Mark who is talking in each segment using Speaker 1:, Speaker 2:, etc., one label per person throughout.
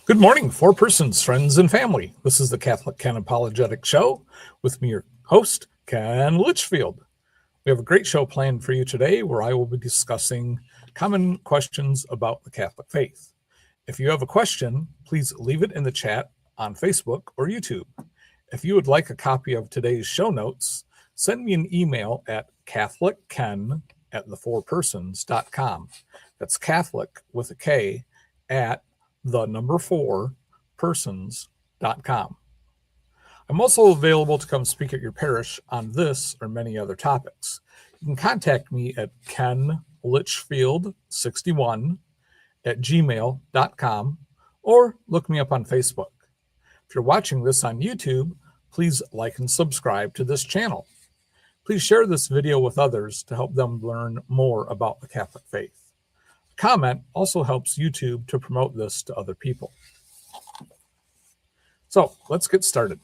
Speaker 1: Good morning, four persons, friends, and family. This is the Catholic Ken Apologetics Show with me, your host, Ken Litchfield. We have a great show planned for you today where I will be discussing common questions about the Catholic faith. If you have a question, please leave it in the chat on Facebook or YouTube. If you would like a copy of today's show notes, send me an email at catholicken@the4persons.com. That's Catholic with a K at the4persons.com. I'm also available to come speak at your parish on this or many other topics. You can contact me at kenlitchfield61@gmail.com or look me up on Facebook. If you're watching this on YouTube, please like and subscribe to this channel. Please share this video with others to help them learn more about the Catholic faith. A comment also helps YouTube to promote this to other people. So let's get started.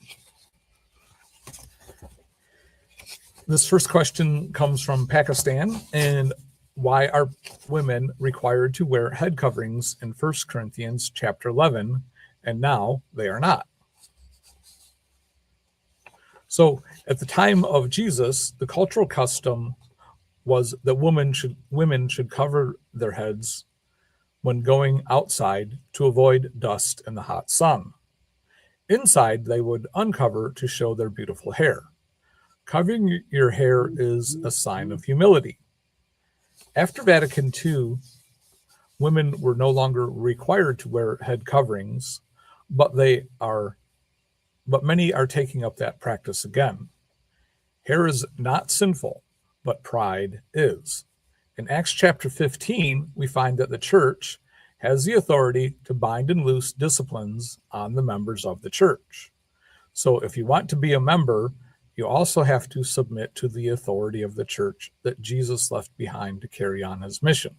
Speaker 1: This first question comes from Pakistan. And why are women required to wear head coverings in 1 Corinthians chapter 11, and now they are not? So at the time of Jesus, the cultural custom was that women should cover their heads when going outside to avoid dust and the hot sun. Inside, they would uncover to show their beautiful hair. Covering your hair is a sign of humility. After Vatican II, women were no longer required to wear head coverings, but many are taking up that practice again. Hair is not sinful, but pride is. In Acts chapter 15, we find that the church has the authority to bind and loose disciplines on the members of the church. So if you want to be a member, you also have to submit to the authority of the church that Jesus left behind to carry on his mission.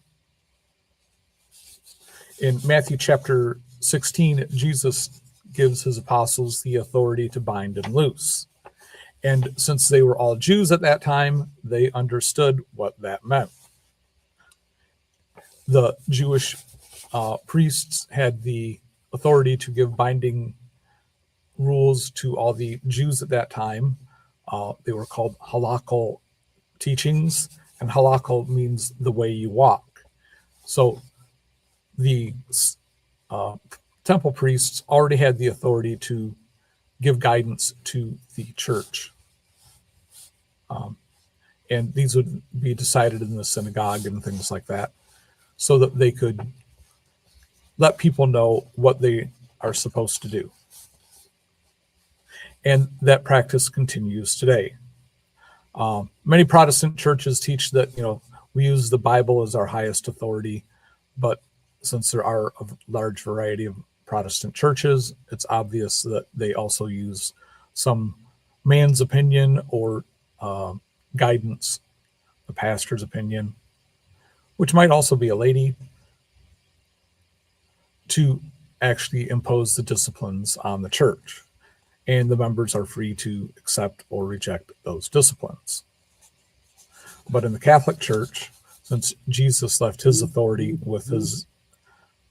Speaker 1: In Matthew chapter 16, Jesus gives his apostles the authority to bind and loose. And since they were all Jews at that time, they understood what that meant. The Jewish priests had the authority to give binding rules to all the Jews at that time. They were called halakhic teachings, and halakha means the way you walk. So the temple priests already had the authority to give guidance to the church. And these would be decided in the synagogue and things like that, so that they could let people know what they are supposed to do. And that practice continues today. Many Protestant churches teach that, we use the Bible as our highest authority, but since there are a large variety of Protestant churches, it's obvious that they also use some man's opinion or guidance, the pastor's opinion, which might also be a lady, to actually impose the disciplines on the church. And the members are free to accept or reject those disciplines. But in the Catholic Church, since Jesus left his authority with his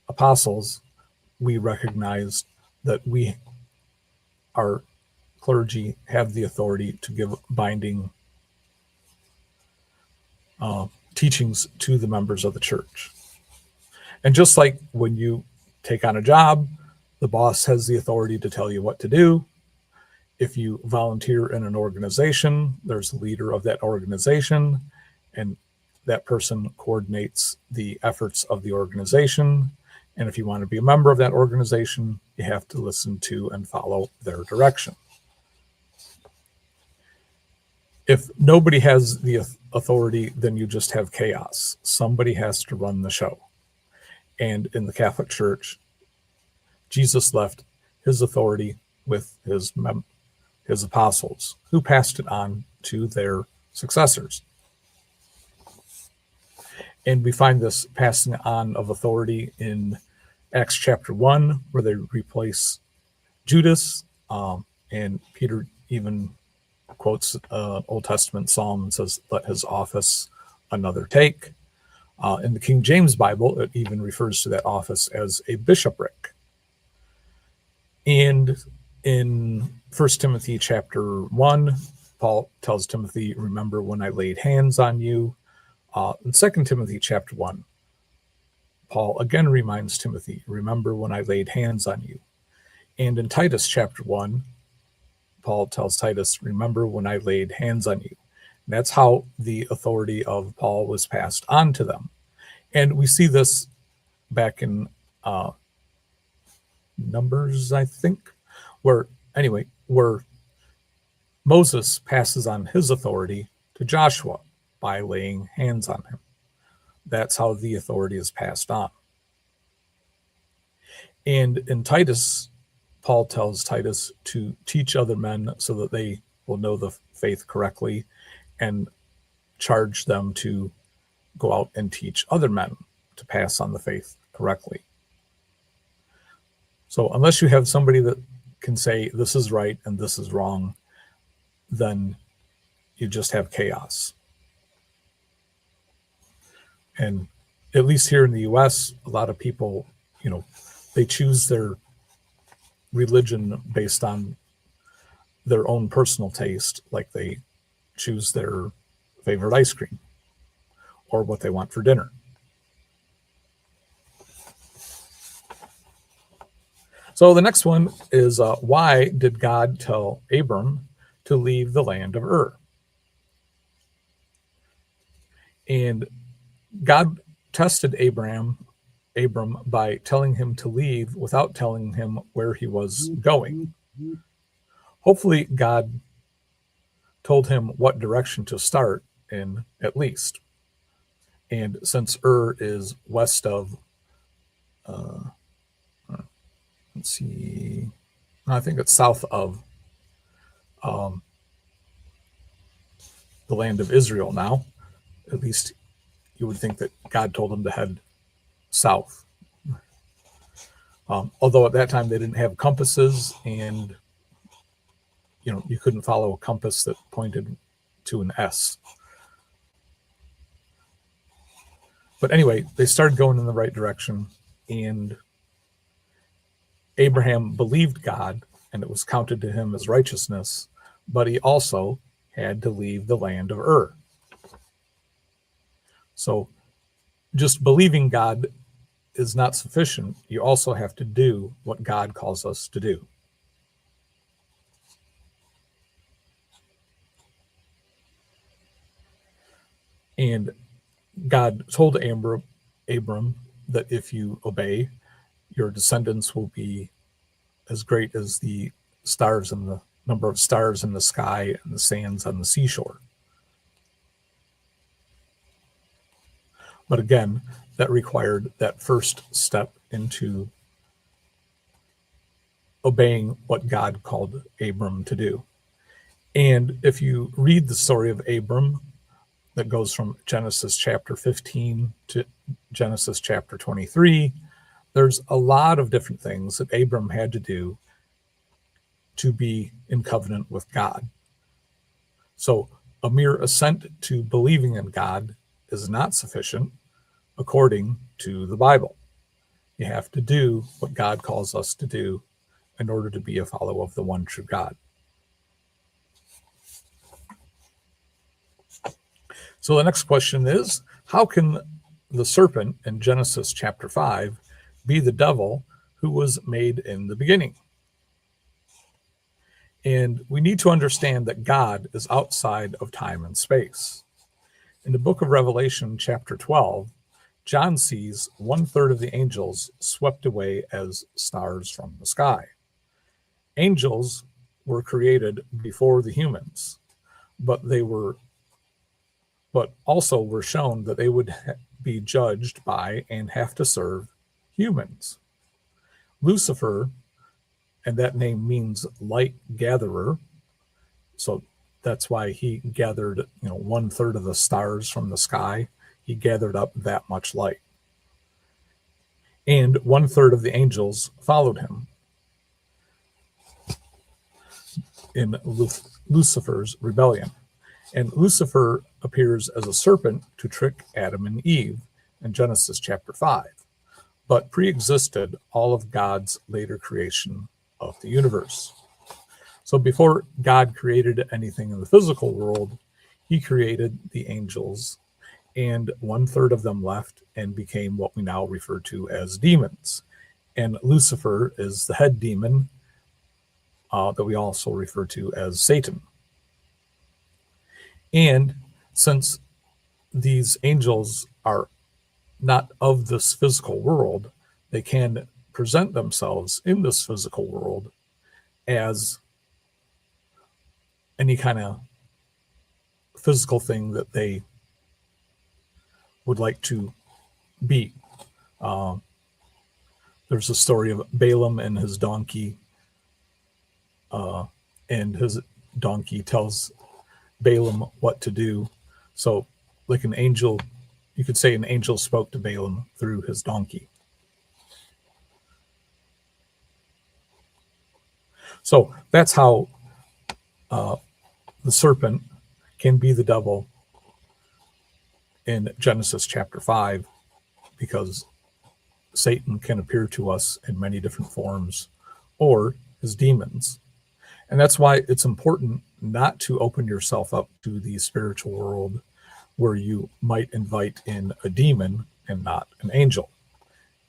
Speaker 1: apostles, we recognize that our clergy, have the authority to give binding teachings to the members of the church. And just like when you take on a job, the boss has the authority to tell you what to do. If you volunteer in an organization, there's a leader of that organization, and that person coordinates the efforts of the organization. And if you want to be a member of that organization, you have to listen to and follow their direction. If nobody has the authority, then you just have chaos. Somebody has to run the show. And in the Catholic Church, Jesus left his authority with his apostles, who passed it on to their successors. And we find this passing on of authority in Acts chapter 1, where they replace Judas, and Peter even quotes Old Testament psalm and says, "Let his office another take." In the King James Bible, it even refers to that office as a bishopric. And in 1 Timothy chapter 1, Paul tells Timothy, remember when I laid hands on you. In 2 Timothy chapter 1, Paul again reminds Timothy, remember when I laid hands on you. And in Titus chapter 1, Paul tells Titus, remember when I laid hands on you. And that's how the authority of Paul was passed on to them. And we see this back in Numbers, I think, where Moses passes on his authority to Joshua by laying hands on him. That's how the authority is passed on. And in Titus, Paul tells Titus to teach other men so that they will know the faith correctly, and charge them to go out and teach other men to pass on the faith correctly. So unless you have somebody that can say this is right and this is wrong, then you just have chaos. And at least here in the US, a lot of people, they choose their religion based on their own personal taste, like they choose their favorite ice cream or what they want for dinner. So the next one is, why did God tell Abram to leave the land of Ur? And God tested Abram by telling him to leave without telling him where he was going. Hopefully, God told him what direction to start in, at least. And since Ur is west of, let's see, I think it's south of the land of Israel now, at least you would think that God told him to head south. Although at that time they didn't have compasses, and you couldn't follow a compass that pointed to an S. But anyway, they started going in the right direction, and Abraham believed God, and it was counted to him as righteousness, but he also had to leave the land of Ur. So just believing God is not sufficient. You also have to do what God calls us to do. And God told Abram that if you obey, your descendants will be as great as the stars and the number of stars in the sky and the sands on the seashore. But again, that required that first step into obeying what God called Abram to do. And if you read the story of Abram, that goes from Genesis chapter 15 to Genesis chapter 23, there's a lot of different things that Abram had to do to be in covenant with God. So a mere assent to believing in God is not sufficient according to the Bible. You have to do what God calls us to do in order to be a follower of the one true God. So the next question is, how can the serpent in Genesis chapter 5 be the devil who was made in the beginning? And we need to understand that God is outside of time and space. In the book of Revelation chapter 12, John sees 1/3 of the angels swept away as stars from the sky. Angels were created before the humans, but also were shown that they would be judged by and have to serve humans. Lucifer, and that name means light gatherer, so that's why he gathered 1/3 of the stars from the sky. He gathered up that much light. And 1/3 of the angels followed him in Lucifer's rebellion. And Lucifer appears as a serpent to trick Adam and Eve in Genesis chapter 5, but pre-existed all of God's later creation of the universe. So before God created anything in the physical world, he created the angels, and 1/3 of them left and became what we now refer to as demons. And Lucifer is the head demon that we also refer to as Satan. And since these angels are not of this physical world, they can present themselves in this physical world as any kind of physical thing that they would like to be. There's a story of Balaam and his donkey, and his donkey tells Balaam what to do. So, like an angel, you could say an angel spoke to Balaam through his donkey. So that's how the serpent can be the devil in Genesis chapter 5, because Satan can appear to us in many different forms, or as demons. And that's why it's important not to open yourself up to the spiritual world where you might invite in a demon and not an angel.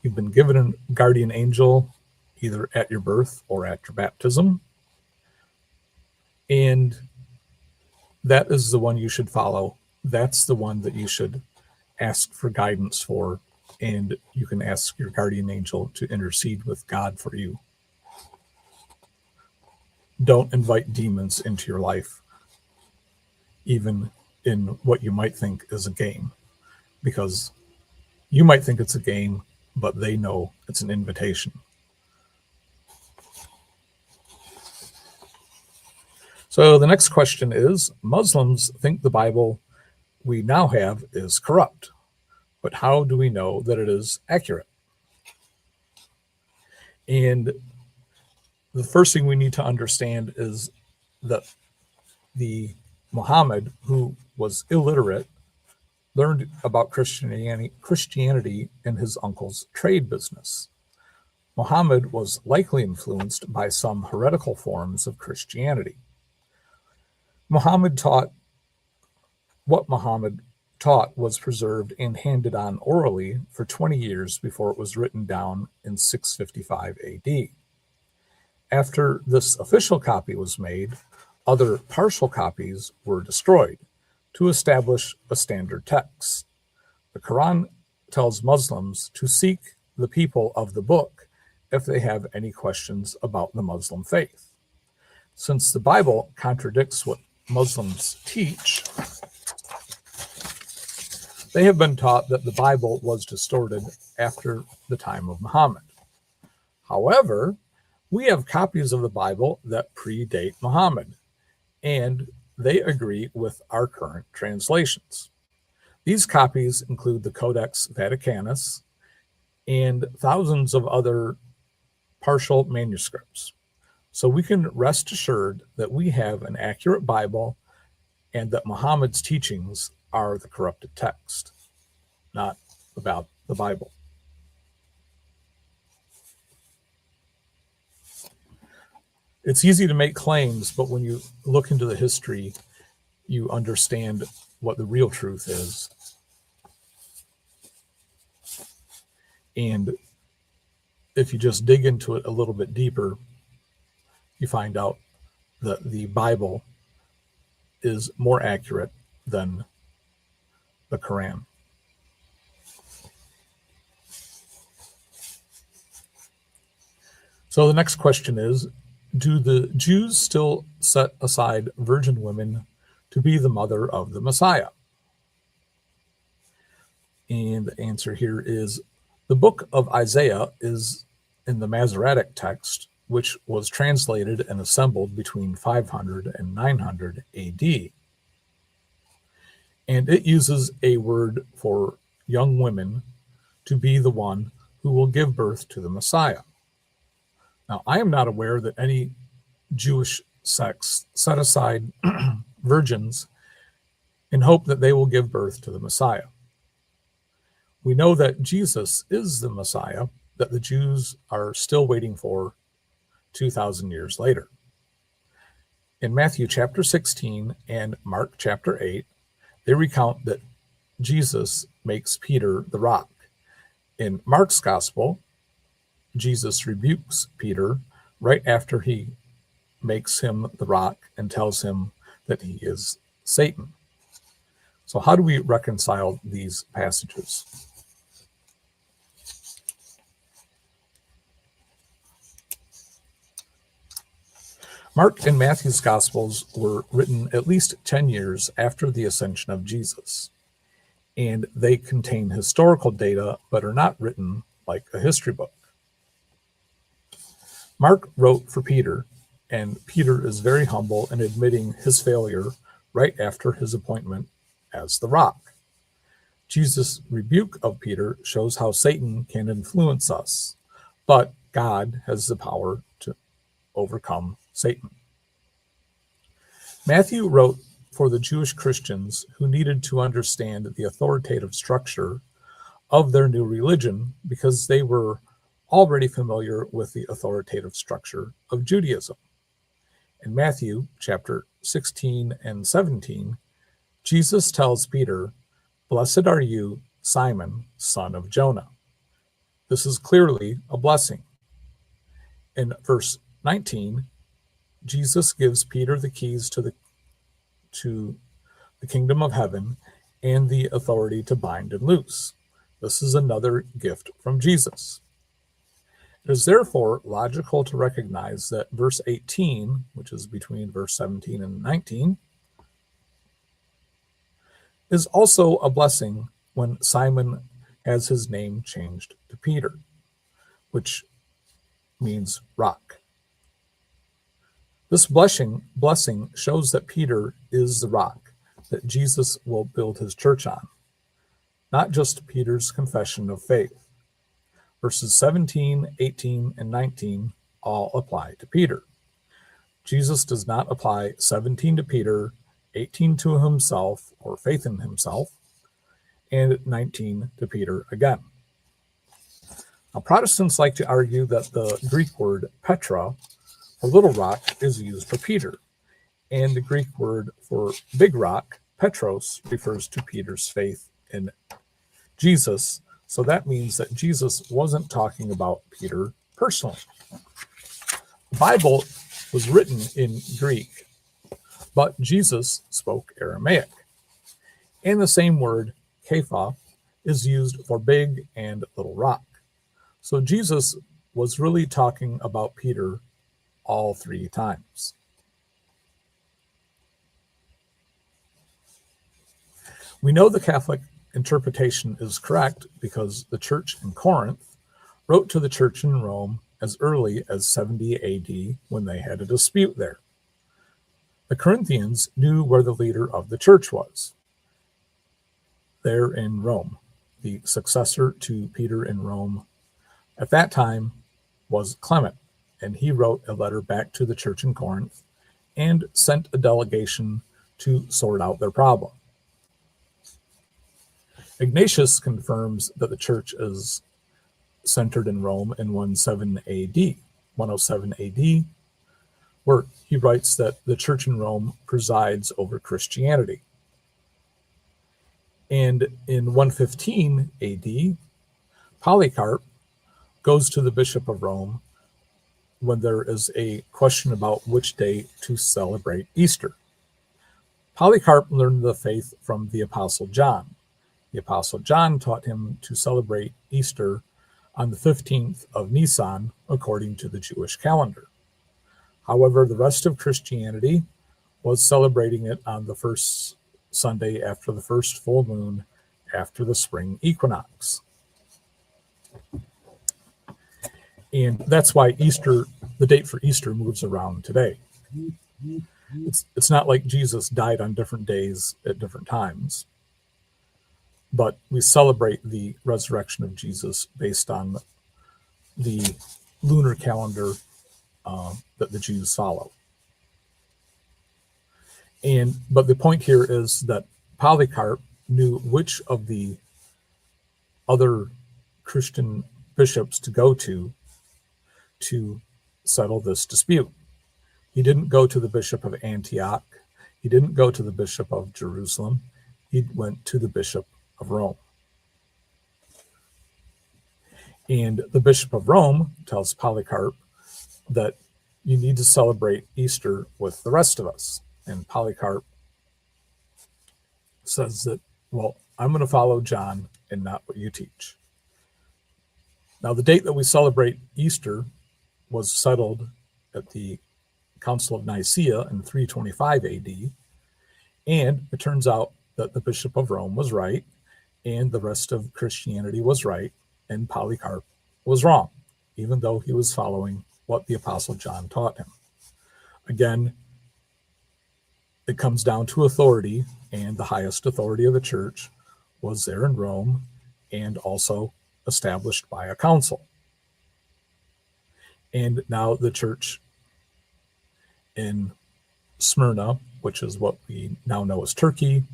Speaker 1: You've been given a guardian angel either at your birth or at your baptism, and that is the one you should follow. That's the one that you should ask for guidance for, and you can ask your guardian angel to intercede with God for you. Don't invite demons into your life, even in what you might think is a game, because you might think it's a game, but they know it's an invitation. So the next question is, Muslims think the Bible we now have is corrupt, but how do we know that it is accurate? And the first thing we need to understand is that the Muhammad, who was illiterate, learned about Christianity in his uncle's trade business. Muhammad was likely influenced by some heretical forms of Christianity. What Muhammad taught was preserved and handed on orally for 20 years before it was written down in 655 AD. After this official copy was made, other partial copies were destroyed to establish a standard text. The Quran tells Muslims to seek the people of the book if they have any questions about the Muslim faith. Since the Bible contradicts what Muslims teach, they have been taught that the Bible was distorted after the time of Muhammad. However, we have copies of the Bible that predate Muhammad, and they agree with our current translations. These copies include the Codex Vaticanus and thousands of other partial manuscripts. So we can rest assured that we have an accurate Bible and that Muhammad's teachings are the corrupted text, not about the Bible. It's easy to make claims, but when you look into the history, you understand what the real truth is. And if you just dig into it a little bit deeper, you find out that the Bible is more accurate than the Quran. So the next question is, do the Jews still set aside virgin women to be the mother of the Messiah? And the answer here is the book of Isaiah is in the Masoretic text, which was translated and assembled between 500 and 900 AD. And it uses a word for young women to be the one who will give birth to the Messiah. Now, I am not aware that any Jewish sects set aside virgins in hope that they will give birth to the Messiah. We know that Jesus is the Messiah that the Jews are still waiting for 2,000 years later. In Matthew chapter 16 and Mark chapter 8, they recount that Jesus makes Peter the rock. In Mark's gospel, Jesus rebukes Peter right after he makes him the rock and tells him that he is Satan. So how do we reconcile these passages? Mark and Matthew's Gospels were written at least 10 years after the ascension of Jesus, and they contain historical data but are not written like a history book. Mark wrote for Peter, and Peter is very humble in admitting his failure right after his appointment as the rock. Jesus' rebuke of Peter shows how Satan can influence us, but God has the power to overcome Satan. Matthew wrote for the Jewish Christians who needed to understand the authoritative structure of their new religion because they were already familiar with the authoritative structure of Judaism. In Matthew chapter 16 and 17, Jesus tells Peter, "Blessed are you, Simon, son of Jonah." This is clearly a blessing. In verse 19, Jesus gives Peter the keys to the kingdom of heaven and the authority to bind and loose. This is another gift from Jesus. It is therefore logical to recognize that verse 18, which is between verse 17 and 19, is also a blessing when Simon has his name changed to Peter, which means rock. This blessing shows that Peter is the rock that Jesus will build his church on, not just Peter's confession of faith. Verses 17, 18, and 19 all apply to Peter. Jesus does not apply 17 to Peter, 18 to himself or faith in himself, and 19 to Peter again. Now, Protestants like to argue that the Greek word Petra, or little rock, is used for Peter, and the Greek word for big rock, Petros, refers to Peter's faith in Jesus. So that means that Jesus wasn't talking about Peter personally. The Bible was written in Greek, but Jesus spoke Aramaic. And the same word, Kepha, is used for big and little rock. So Jesus was really talking about Peter all three times. We know the Catholic interpretation is correct because the church in Corinth wrote to the church in Rome as early as 70 AD when they had a dispute there. The Corinthians knew where the leader of the church was, there in Rome. The successor to Peter in Rome at that time was Clement, and he wrote a letter back to the church in Corinth and sent a delegation to sort out their problem. Ignatius confirms that the church is centered in Rome in 107 AD, where he writes that the church in Rome presides over Christianity. And in 115 AD, Polycarp goes to the Bishop of Rome when there is a question about which day to celebrate Easter. Polycarp learned the faith from the Apostle John. The Apostle John taught him to celebrate Easter on the 15th of Nisan, according to the Jewish calendar. However, the rest of Christianity was celebrating it on the first Sunday after the first full moon after the spring equinox. And that's why Easter, the date for Easter, moves around today. It's not like Jesus died on different days at different times, but we celebrate the resurrection of Jesus based on the lunar calendar that the Jews follow. But the point here is that Polycarp knew which of the other Christian bishops to go to settle this dispute. He didn't go to the bishop of Antioch. He didn't go to the bishop of Jerusalem. He went to the bishop of Rome. And the bishop of Rome tells Polycarp that you need to celebrate Easter with the rest of us. And Polycarp says that, well, I'm going to follow John and not what you teach. Now, the date that we celebrate Easter was settled at the Council of Nicaea in 325 AD, and it turns out that the Bishop of Rome was right, and the rest of Christianity was right, and Polycarp was wrong, even though he was following what the Apostle John taught him. Again, it comes down to authority, and the highest authority of the church was there in Rome, and also established by a council. And now the church in Smyrna, which is what we now know as Turkey,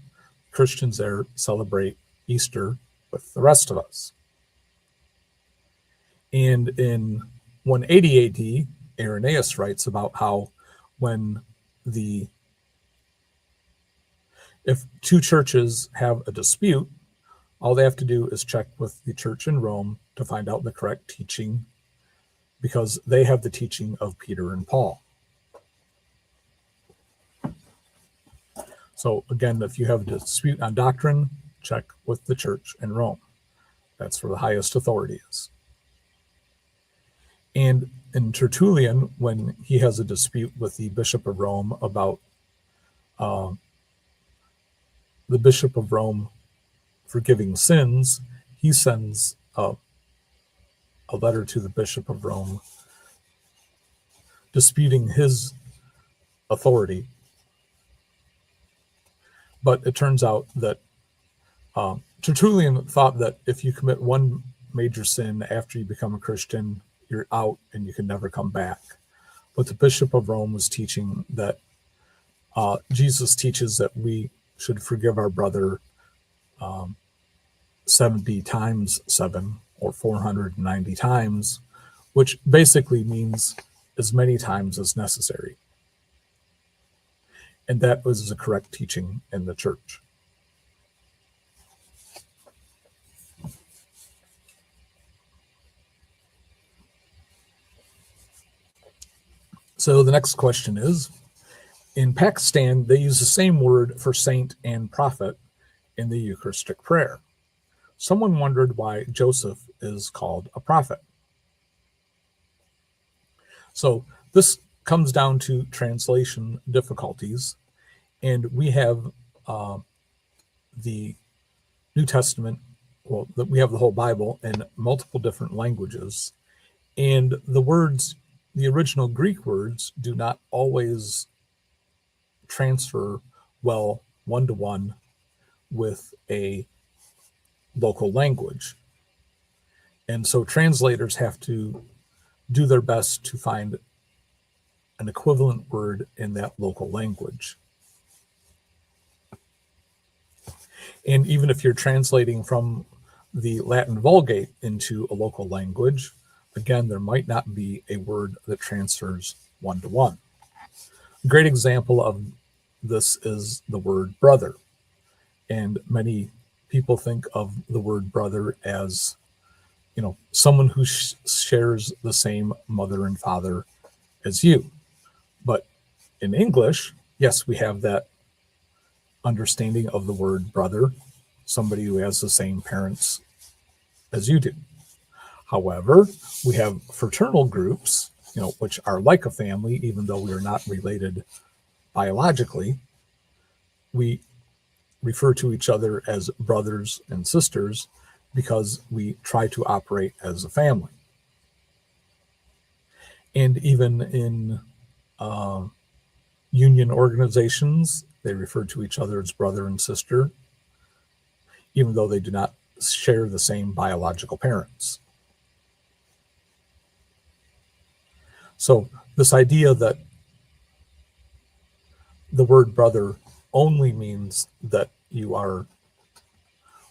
Speaker 1: Christians there celebrate Easter with the rest of us. And in 180 AD, Irenaeus writes about how if two churches have a dispute, all they have to do is check with the church in Rome to find out the correct teaching, because they have the teaching of Peter and Paul. So again, if you have a dispute on doctrine, check with the church in Rome. That's where the highest authority is. And in Tertullian, when he has a dispute with the Bishop of Rome about the Bishop of Rome forgiving sins, he sends a letter to the Bishop of Rome disputing his authority. But it turns out that Tertullian thought that if you commit one major sin after you become a Christian, you're out and you can never come back. But the Bishop of Rome was teaching that Jesus teaches that we should forgive our brother 70 times 7, or 490 times, which basically means as many times as necessary. And that was the correct teaching in the church. So the next question is, in Pakistan, they use the same word for saint and prophet in the Eucharistic prayer. Someone wondered why Joseph is called a prophet. So this comes down to translation difficulties, and we have the New Testament, we have the whole Bible in multiple different languages, and the original Greek words do not always transfer well one-to-one with a local language. And so translators have to do their best to find an equivalent word in that local language. And even if you're translating from the Latin Vulgate into a local language, again, there might not be a word that transfers one-to-one. A great example of this is the word brother. And many people think of the word brother as, someone who shares the same mother and father as you. But in English, yes, we have that understanding of the word brother, somebody who has the same parents as you do. However, we have fraternal groups, which are like a family, even though we are not related biologically. We refer to each other as brothers and sisters because we try to operate as a family. And even in union organizations, they refer to each other as brother and sister, even though they do not share the same biological parents. So this idea that the word brother only means that you are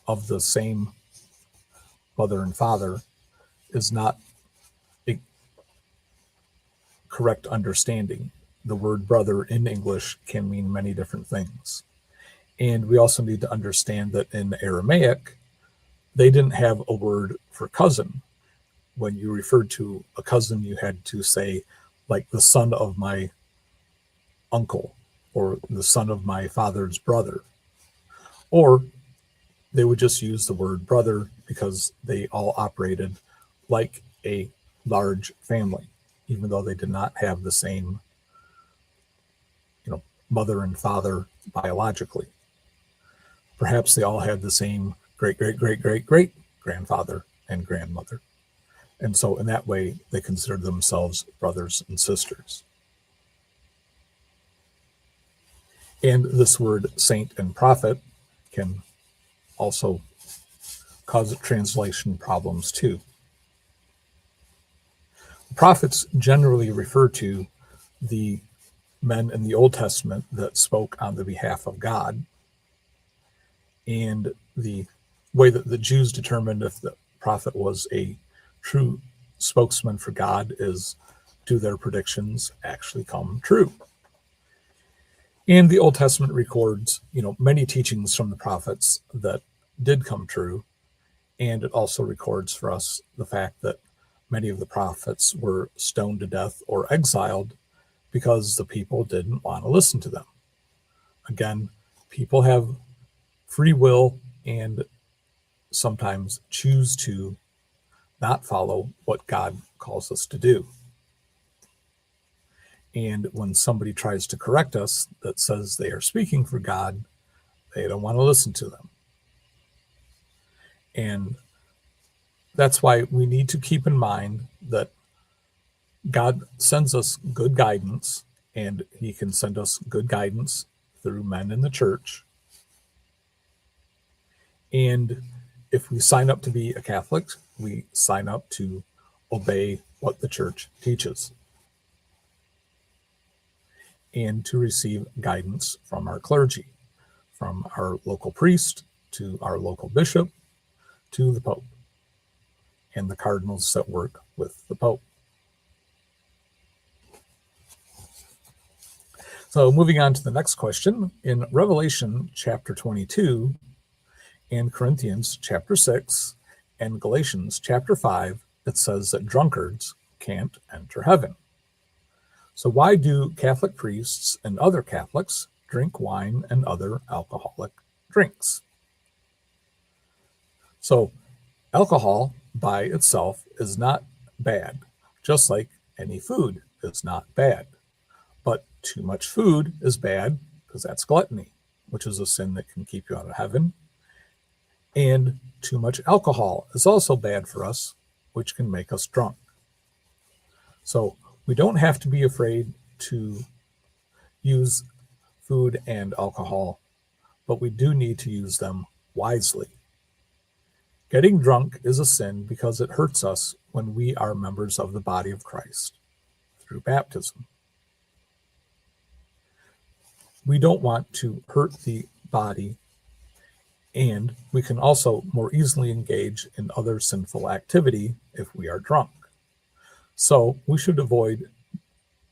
Speaker 1: of the same mother and father is not correct understanding. The word brother in English can mean many different things. And we also need to understand that in Aramaic, they didn't have a word for cousin. When you referred to a cousin, you had to say, like, the son of my uncle, or the son of my father's brother. Or they would just use the word brother because they all operated like a large family, even though they did not have the same, mother and father biologically. Perhaps they all had the same great, great, great, great, great grandfather and grandmother. And so in that way, they considered themselves brothers and sisters. And this word saint and prophet can also cause translation problems too. Prophets generally refer to the men in the Old Testament that spoke on the behalf of God. And the way that the Jews determined if the prophet was a true spokesman for God is, do their predictions actually come true? And the Old Testament records, many teachings from the prophets that did come true. And it also records for us the fact that many of the prophets were stoned to death or exiled because the people didn't want to listen to them. Again, people have free will and sometimes choose to not follow what God calls us to do. And when somebody tries to correct us that says they are speaking for God, they don't want to listen to them. And that's why we need to keep in mind that God sends us good guidance, and he can send us good guidance through men in the church. And if we sign up to be a Catholic, we sign up to obey what the church teaches and to receive guidance from our clergy, from our local priest to our local bishop to the Pope and the cardinals that work with the Pope. So moving on to the next question, in Revelation chapter 22 and Corinthians chapter 6 and Galatians chapter 5, it says that drunkards can't enter heaven. So why do Catholic priests and other Catholics drink wine and other alcoholic drinks? So alcohol by itself is not bad, just like any food is not bad. But too much food is bad because that's gluttony, which is a sin that can keep you out of heaven. And too much alcohol is also bad for us, which can make us drunk. So we don't have to be afraid to use food and alcohol, but we do need to use them wisely. Getting drunk is a sin because it hurts us when we are members of the body of Christ through baptism. We don't want to hurt the body, and we can also more easily engage in other sinful activity if we are drunk. So we should avoid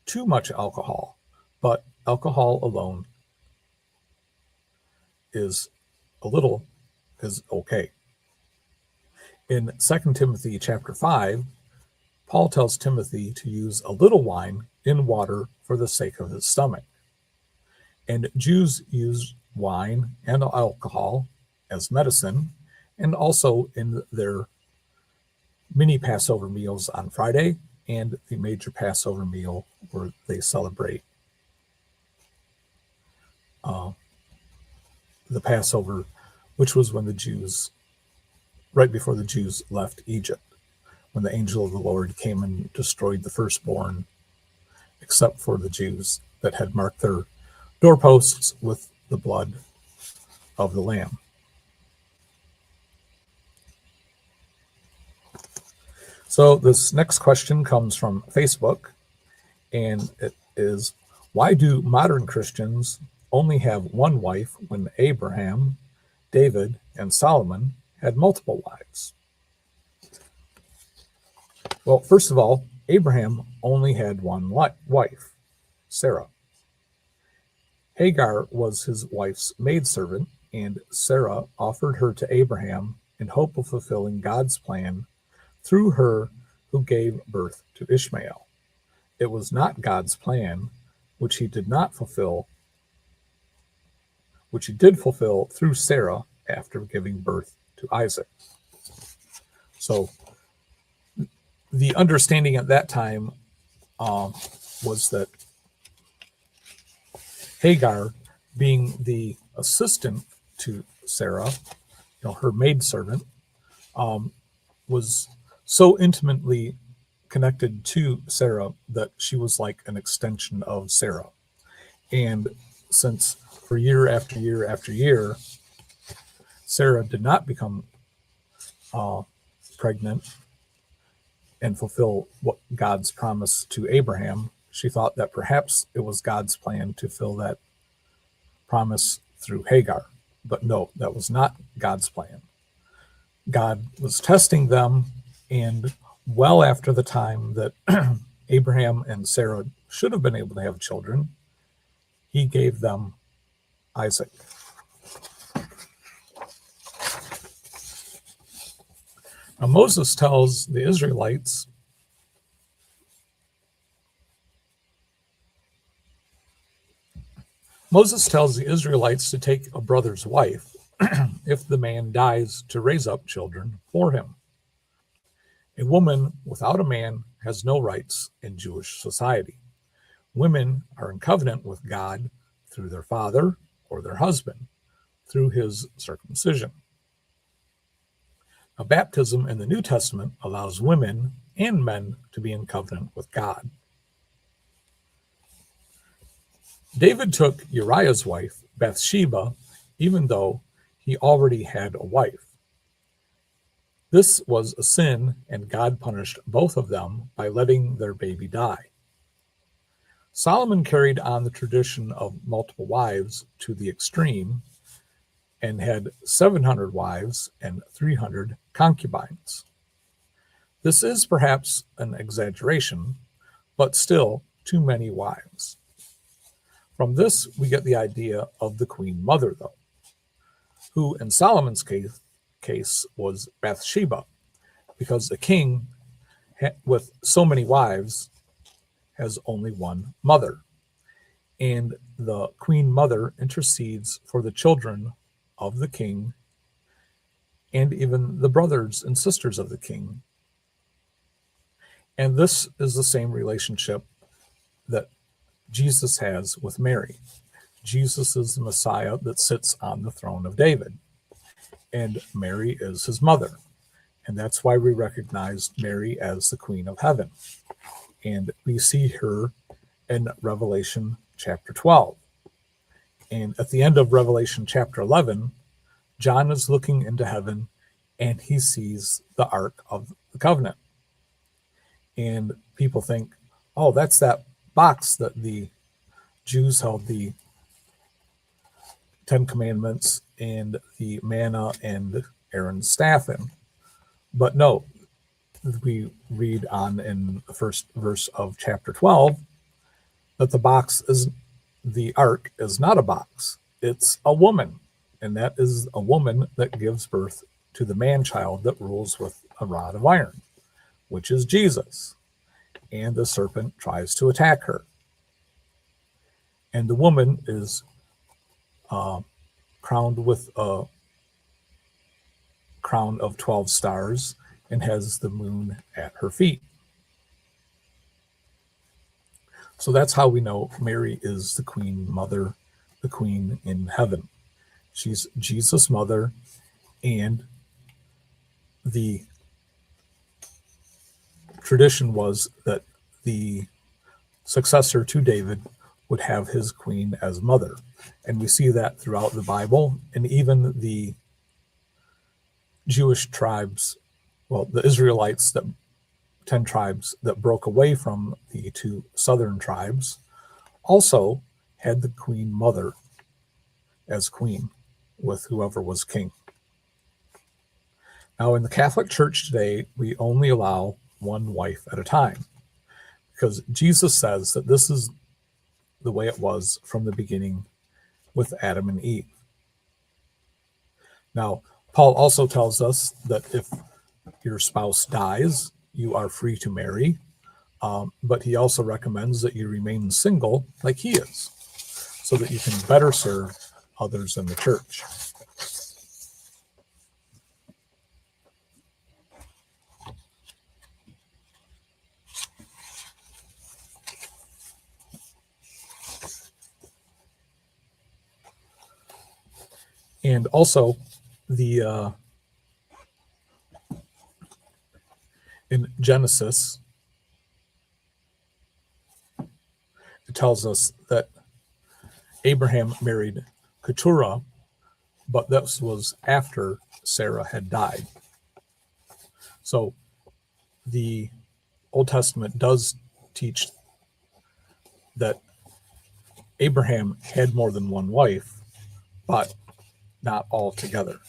Speaker 1: too much alcohol, but alcohol alone is okay. In 2 Timothy chapter 5, Paul tells Timothy to use a little wine in water for the sake of his stomach. And Jews use wine and alcohol as medicine, and also in their mini Passover meals on Friday and the major Passover meal where they celebrate the Passover, which was when the Jews, right before the Jews left Egypt, when the angel of the Lord came and destroyed the firstborn, except for the Jews that had marked their doorposts with the blood of the Lamb. So this next question comes from Facebook, and it is, why do modern Christians only have one wife when Abraham, David, and Solomon had multiple wives? Well, first of all, Abraham only had one wife, Sarah. Hagar was his wife's maidservant, and Sarah offered her to Abraham in hope of fulfilling God's plan through her, who gave birth to Ishmael. It was not God's plan, which he did fulfill through Sarah after giving birth to Isaac. So the understanding at that time was that Hagar, being the assistant to Sarah, her maidservant, was so intimately connected to Sarah that she was like an extension of Sarah. And since for year after year after year, Sarah did not become pregnant and fulfill what God's promise to Abraham, she thought that perhaps it was God's plan to fill that promise through Hagar. But no, that was not God's plan. God was testing them, and well after the time that Abraham and Sarah should have been able to have children, he gave them Isaac. Now, Moses tells the Israelites to take a brother's wife if the man dies to raise up children for him. A woman without a man has no rights in Jewish society. Women are in covenant with God through their father or their husband, through his circumcision. Now, baptism in the New Testament allows women and men to be in covenant with God. David took Uriah's wife, Bathsheba, even though he already had a wife. This was a sin, and God punished both of them by letting their baby die. Solomon carried on the tradition of multiple wives to the extreme and had 700 wives and 300 concubines. This is perhaps an exaggeration, but still too many wives. From this, we get the idea of the Queen Mother, though, who in Solomon's case was Bathsheba, because the king with so many wives has only one mother. And the Queen Mother intercedes for the children of the king and even the brothers and sisters of the king. And this is the same relationship that Jesus has with Mary. Jesus is the Messiah that sits on the throne of David, and Mary is his mother. And that's why we recognize Mary as the Queen of Heaven. And we see her in Revelation chapter 12. And at the end of Revelation chapter 11, John is looking into heaven and he sees the Ark of the Covenant. And people think, oh, that's that box that the Jews held the Ten Commandments and the manna and Aaron's staff in. But no, we read on in the first verse of chapter 12 that the ark is not a box, it's a woman. And that is a woman that gives birth to the man-child that rules with a rod of iron, which is Jesus. And the serpent tries to attack her. And the woman is crowned with a crown of 12 stars and has the moon at her feet. So that's how we know Mary is the Queen Mother, the Queen in heaven. She's Jesus' mother, and the tradition was that the successor to David would have his queen as mother. And we see that throughout the Bible, and even the Jewish tribes, well, the Israelites, 10 tribes that broke away from the two southern tribes, also had the Queen Mother as queen with whoever was king. Now, in the Catholic Church today, we only allow one wife at a time. because Jesus says that this is the way it was from the beginning with Adam and Eve. Now, Paul also tells us that if your spouse dies, you are free to marry, but he also recommends that you remain single like he is, so that you can better serve others in the church. And also, in Genesis, it tells us that Abraham married Keturah, but this was after Sarah had died. So the Old Testament does teach that Abraham had more than one wife, but not all together.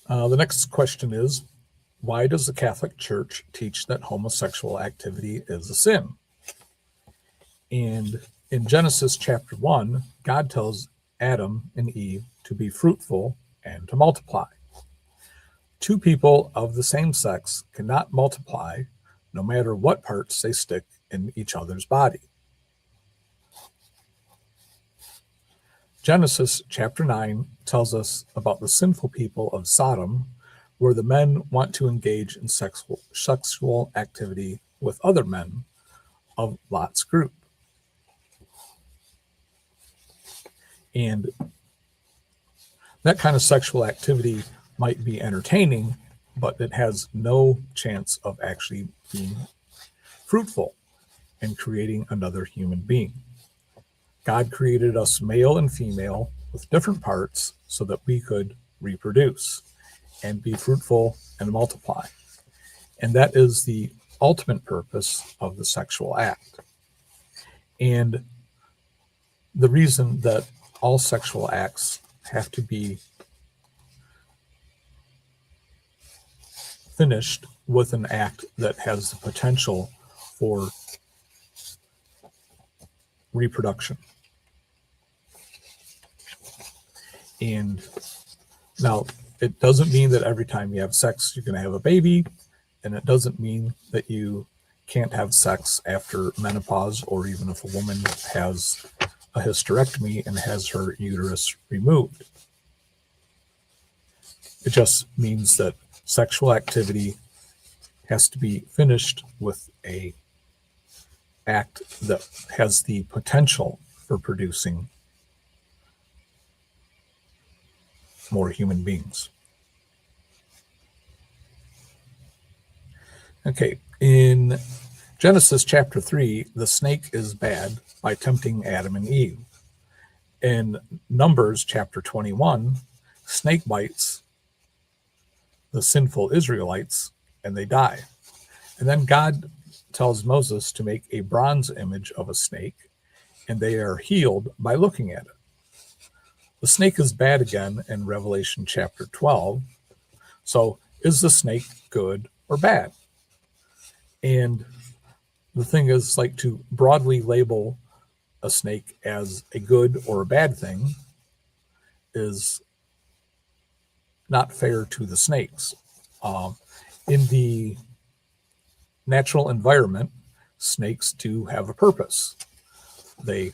Speaker 1: The next question is, why does the Catholic Church teach that homosexual activity is a sin? And in Genesis chapter 1, God tells Adam and Eve to be fruitful and to multiply. Two people of the same sex cannot multiply no matter what parts they stick in each other's body. Genesis chapter 9 tells us about the sinful people of Sodom, where the men want to engage in sexual activity with other men of Lot's group. And that kind of sexual activity might be entertaining, but it has no chance of actually being fruitful and creating another human being. God created us male and female with different parts so that we could reproduce and be fruitful and multiply. And that is the ultimate purpose of the sexual act. And the reason that all sexual acts have to be finished with an act that has the potential for reproduction. And now, it doesn't mean that every time you have sex, you're going to have a baby, and it doesn't mean that you can't have sex after menopause, or even if a woman has a hysterectomy and has her uterus removed. It just means that sexual activity has to be finished with an act that has the potential for producing more human beings. Okay, in Genesis chapter 3, the snake is bad by tempting Adam and Eve. In Numbers chapter 21, snake bites the sinful Israelites and they die. And then God tells Moses to make a bronze image of a snake, and they are healed by looking at it. The snake is bad again in Revelation chapter 12. So is the snake good or bad? And the thing is, like, to broadly label a snake as a good or a bad thing is not fair to the snakes. In the natural environment, snakes do have a purpose. They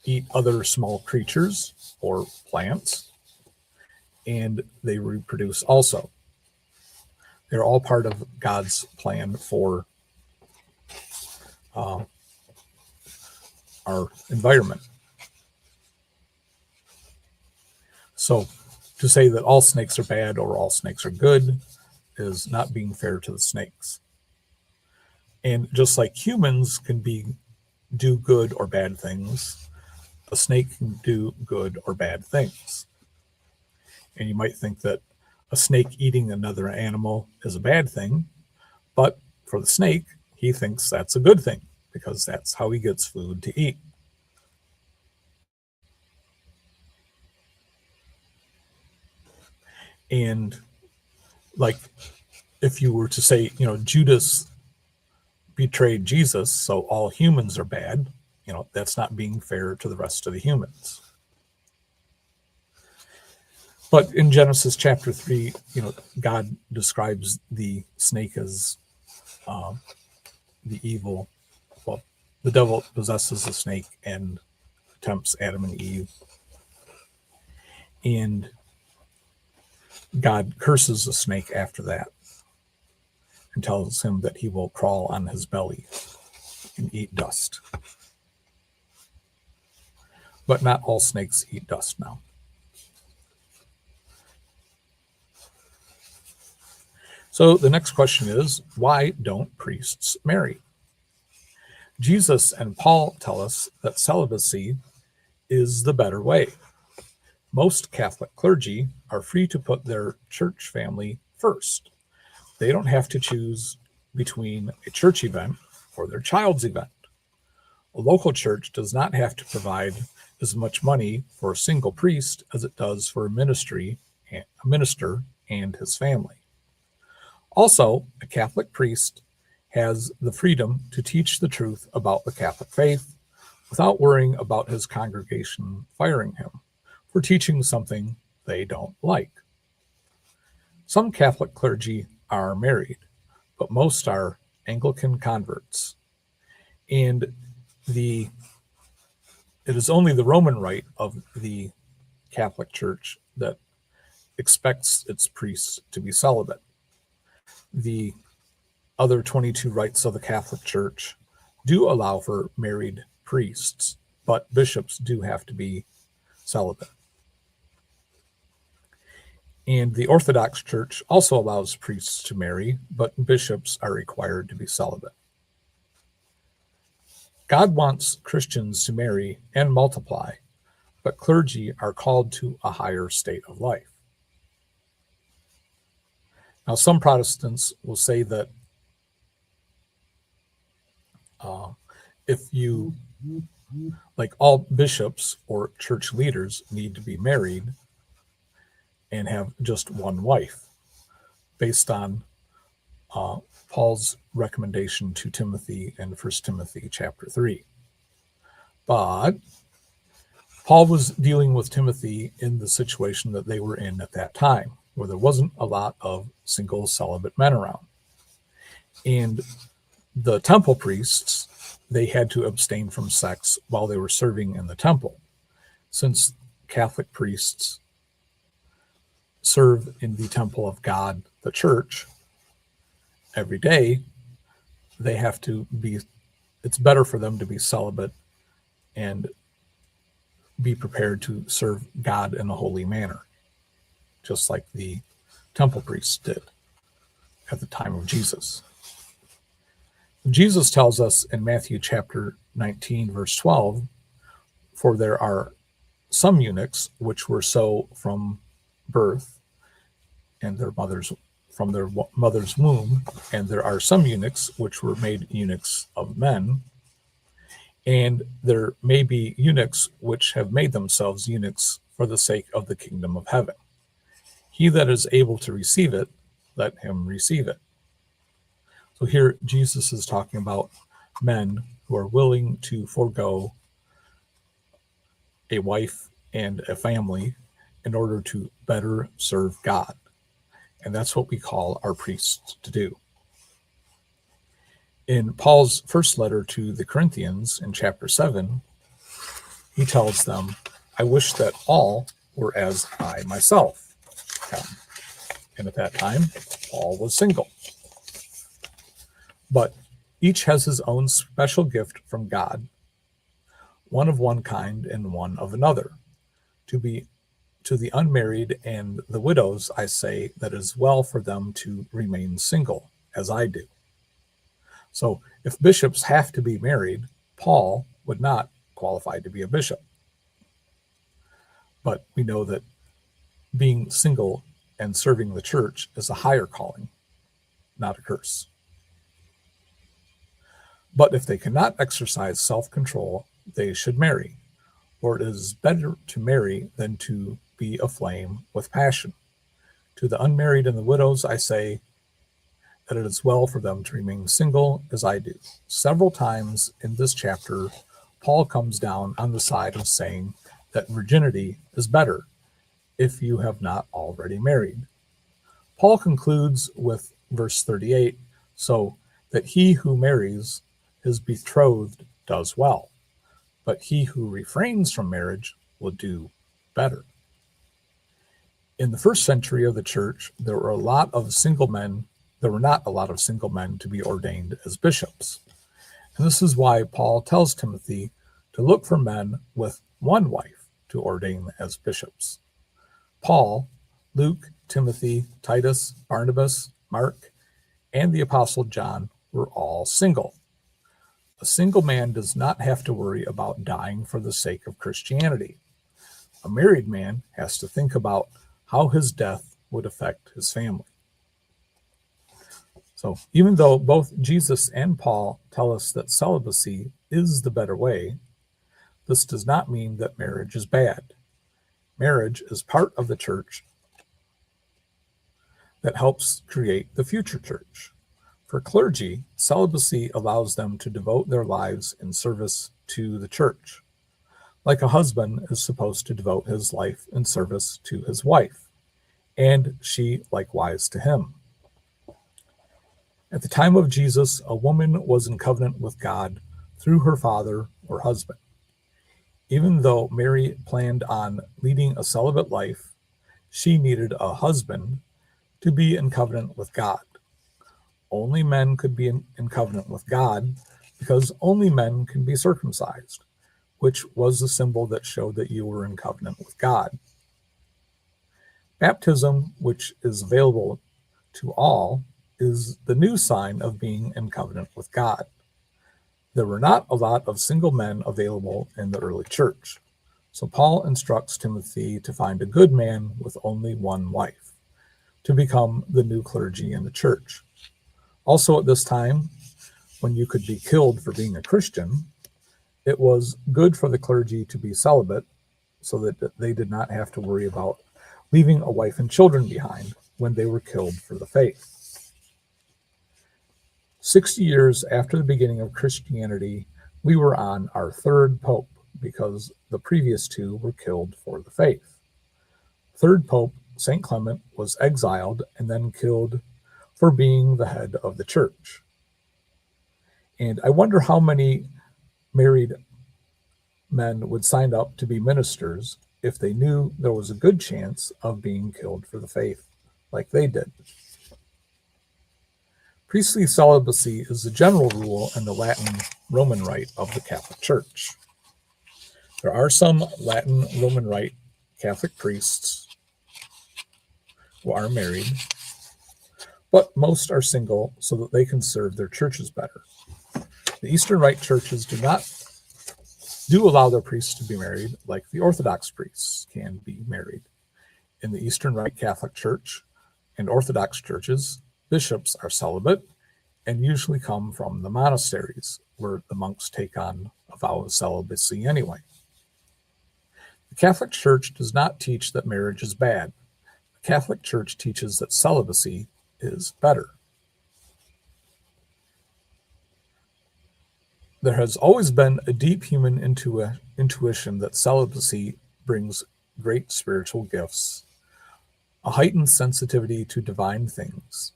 Speaker 1: eat other small creatures or plants, and they reproduce also. They're all part of God's plan for our environment. So to say that all snakes are bad or all snakes are good is not being fair to the snakes. And just like humans can do good or bad things, a snake can do good or bad things. And you might think that a snake eating another animal is a bad thing, but for the snake, he thinks that's a good thing because that's how he gets food to eat. And like, if you were to say, Judas betrayed Jesus, so all humans are bad, that's not being fair to the rest of the humans. But in Genesis chapter 3, God describes the snake as the evil. Well, the devil possesses the snake and tempts Adam and Eve. And God curses the snake after that and tells him that he will crawl on his belly and eat dust. But not all snakes eat dust now. So the next question is, why don't priests marry? Jesus and Paul tell us that celibacy is the better way. Most Catholic clergy are free to put their church family first. They don't have to choose between a church event or their child's event. A local church does not have to provide as much money for a single priest as it does for a minister and his family. Also, a Catholic priest has the freedom to teach the truth about the Catholic faith without worrying about his congregation firing him for teaching something they don't like. Some Catholic clergy are married, but most are Anglican converts. And it is only the Roman rite of the Catholic Church that expects its priests to be celibate. The other 22 rites of the Catholic Church do allow for married priests, but bishops do have to be celibate. And the Orthodox Church also allows priests to marry, but bishops are required to be celibate. God wants Christians to marry and multiply, but clergy are called to a higher state of life. Now, some Protestants will say that all bishops or church leaders need to be married and have just one wife, based on Paul's recommendation to Timothy in 1 Timothy chapter 3. But Paul was dealing with Timothy in the situation that they were in at that time, where there wasn't a lot of single celibate men around. And the temple priests, they had to abstain from sex while they were serving in the temple. Since Catholic priests serve in the temple of God, the church, every day, it's better for them to be celibate and be prepared to serve God in a holy manner, just like the temple priests did at the time of Jesus. Jesus tells us in Matthew chapter 19, verse 12, for there are some eunuchs which were so from birth and from their mother's womb, and there are some eunuchs which were made eunuchs of men, and there may be eunuchs which have made themselves eunuchs for the sake of the kingdom of heaven. He that is able to receive it, let him receive it. So here Jesus is talking about men who are willing to forego a wife and a family in order to better serve God. And that's what we call our priests to do. In Paul's first letter to the Corinthians in chapter 7, he tells them, I wish that all were as I myself am. And at that time, Paul was single. But each has his own special gift from God, one of one kind and one of another. To the unmarried and the widows, I say that it is well for them to remain single, as I do. So if bishops have to be married, Paul would not qualify to be a bishop. But we know that being single and serving the church is a higher calling, not a curse. But if they cannot exercise self-control, they should marry, for it is better to marry than to be aflame with passion. To the unmarried and the widows, I say that it is well for them to remain single as I do. Several times in this chapter, Paul comes down on the side of saying that virginity is better if you have not already married. Paul concludes with verse 38, so that he who marries his betrothed does well, but he who refrains from marriage will do better. In the first century of the church, there were not a lot of single men to be ordained as bishops. And this is why Paul tells Timothy to look for men with one wife to ordain as bishops. Paul, Luke, Timothy, Titus, Barnabas, Mark, and the Apostle John were all single. A single man does not have to worry about dying for the sake of Christianity. A married man has to think about how his death would affect his family. So even though both Jesus and Paul tell us that celibacy is the better way, this does not mean that marriage is bad. Marriage is part of the church that helps create the future church. For clergy, celibacy allows them to devote their lives in service to the church, like a husband is supposed to devote his life in service to his wife, and she likewise to him. At the time of Jesus, a woman was in covenant with God through her father or husband. Even though Mary planned on leading a celibate life, she needed a husband to be in covenant with God. Only men could be in covenant with God because only men can be circumcised, which was the symbol that showed that you were in covenant with God. Baptism, which is available to all, is the new sign of being in covenant with God. There were not a lot of single men available in the early church, so Paul instructs Timothy to find a good man with only one wife, to become the new clergy in the church. Also at this time, when you could be killed for being a Christian, it was good for the clergy to be celibate so that they did not have to worry about leaving a wife and children behind when they were killed for the faith. 60 years after the beginning of Christianity, we were on our third pope because the previous two were killed for the faith. Third pope, St. Clement, was exiled and then killed for being the head of the church. And I wonder how many married men would sign up to be ministers if they knew there was a good chance of being killed for the faith, like they did. Priestly celibacy is the general rule in the Latin Roman Rite of the Catholic Church. There are some Latin Roman Rite Catholic priests who are married, but most are single so that they can serve their churches better. The Eastern Rite churches do allow their priests to be married, like the Orthodox priests can be married. In the Eastern Rite Catholic Church and Orthodox churches, bishops are celibate and usually come from the monasteries, where the monks take on a vow of celibacy anyway. The Catholic Church does not teach that marriage is bad. The Catholic Church teaches that celibacy is better. There has always been a deep human intuition that celibacy brings great spiritual gifts, a heightened sensitivity to divine things.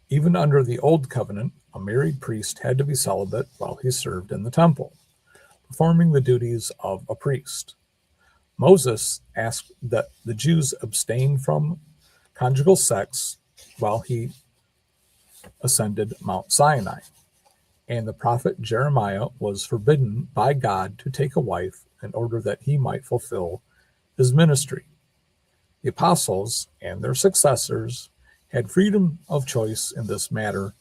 Speaker 1: Even under the Old Covenant, a married priest had to be celibate while he served in the temple, performing the duties of a priest. Moses asked that the Jews abstain from conjugal sex while he ascended Mount Sinai, and the prophet Jeremiah was forbidden by God to take a wife in order that he might fulfill his ministry. The apostles and their successors had freedom of choice in this matter,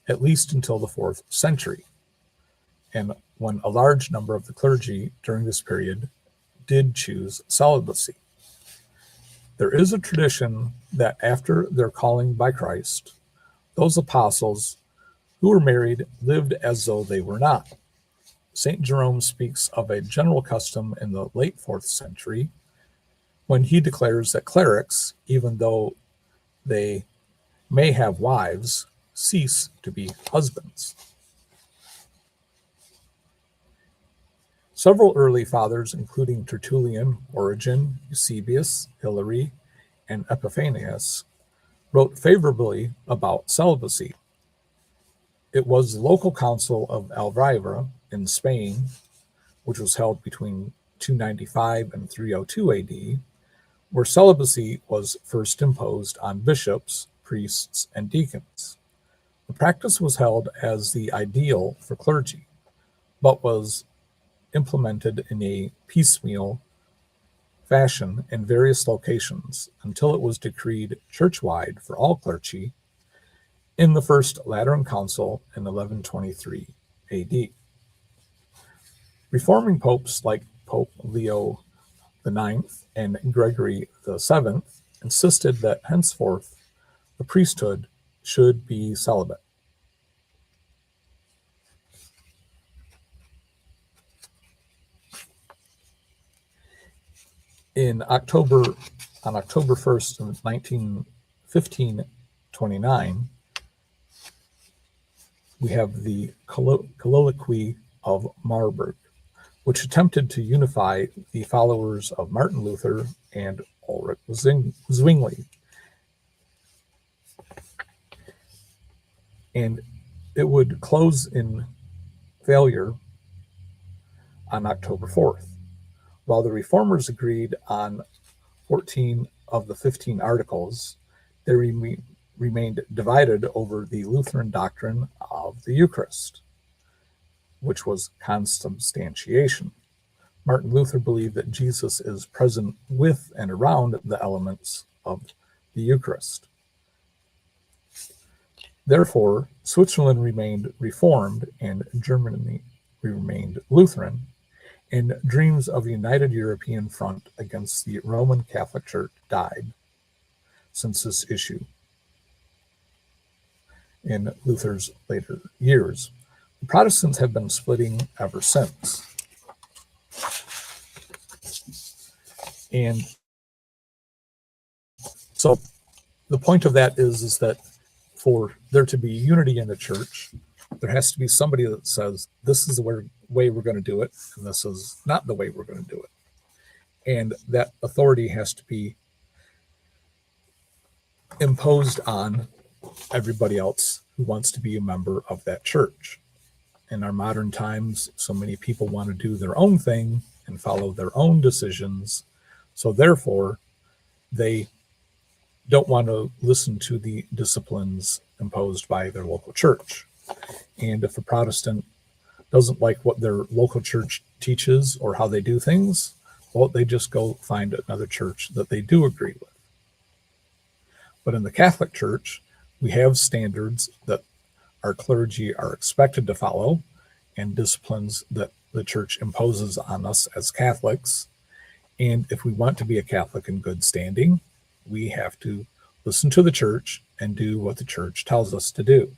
Speaker 1: at least until the 4th century, and when a large number of the clergy during this period did choose celibacy. There is a tradition that after their calling by Christ, those apostles who were married lived as though they were not. St. Jerome speaks of a general custom in the late 4th century when he declares that clerics, even though they may have wives cease to be husbands. Several early fathers, including Tertullian, Origen, Eusebius, Hilary, and Epiphanius, wrote favorably about celibacy. It was the local council of Alvira in Spain, which was held between 295 and 302 AD, where celibacy was first imposed on bishops, priests, and deacons. The practice was held as the ideal for clergy, but was implemented in a piecemeal fashion in various locations until it was decreed church-wide for all clergy in the First Lateran Council in 1123 AD. Reforming popes like Pope Leo IX and Gregory VII insisted that henceforth the priesthood should be celibate. On October 1st, 1529, we have the Colloquy of Marburg, which attempted to unify the followers of Martin Luther and Ulrich Zwingli. And it would close in failure on October 4th. While the reformers agreed on 14 of the 15 articles, they remained divided over the Lutheran doctrine of the Eucharist, which was consubstantiation. Martin Luther believed that Jesus is present with and around the elements of the Eucharist. Therefore, Switzerland remained Reformed and Germany remained Lutheran, and dreams of a united European front against the Roman Catholic Church died since this issue in Luther's later years. The Protestants have been splitting ever since. And so the point of that is that for there to be unity in the church, there has to be somebody that says, this is the way we're going to do it, and this is not the way we're going to do it. And that authority has to be imposed on everybody else who wants to be a member of that church. In our modern times, so many people want to do their own thing and follow their own decisions. So therefore, they don't want to listen to the disciplines imposed by their local church. And if a Protestant doesn't like what their local church teaches or how they do things, well, they just go find another church that they do agree with. But in the Catholic Church, we have standards that our clergy are expected to follow and disciplines that the church imposes on us as Catholics. And if we want to be a Catholic in good standing, we have to listen to the church and do what the church tells us to do.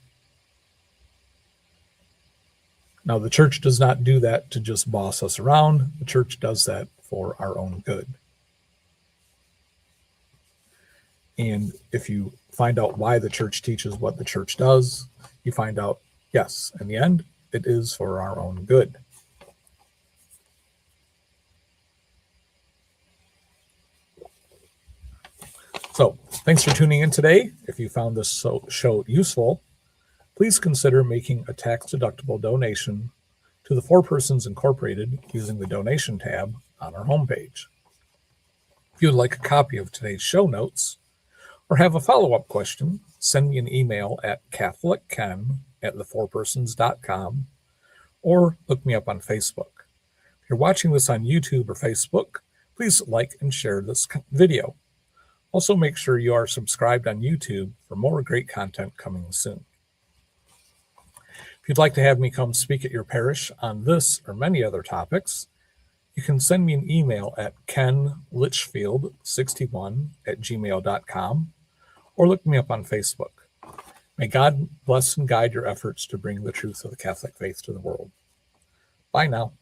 Speaker 1: Now, the church does not do that to just boss us around. The church does that for our own good. And if you find out why the church teaches what the church does, you find out, yes, in the end, it is for our own good. So, thanks for tuning in today. If you found this show useful, please consider making a tax-deductible donation to the Four Persons Incorporated using the donation tab on our homepage. If you would like a copy of today's show notes or have a follow-up question, send me an email at catholicken@thefourpersons.com or look me up on Facebook. If you're watching this on YouTube or Facebook, please like and share this video. Also, make sure you are subscribed on YouTube for more great content coming soon. If you'd like to have me come speak at your parish on this or many other topics, you can send me an email at kenlichfield61@gmail.com or look me up on Facebook. May God bless and guide your efforts to bring the truth of the Catholic faith to the world. Bye now.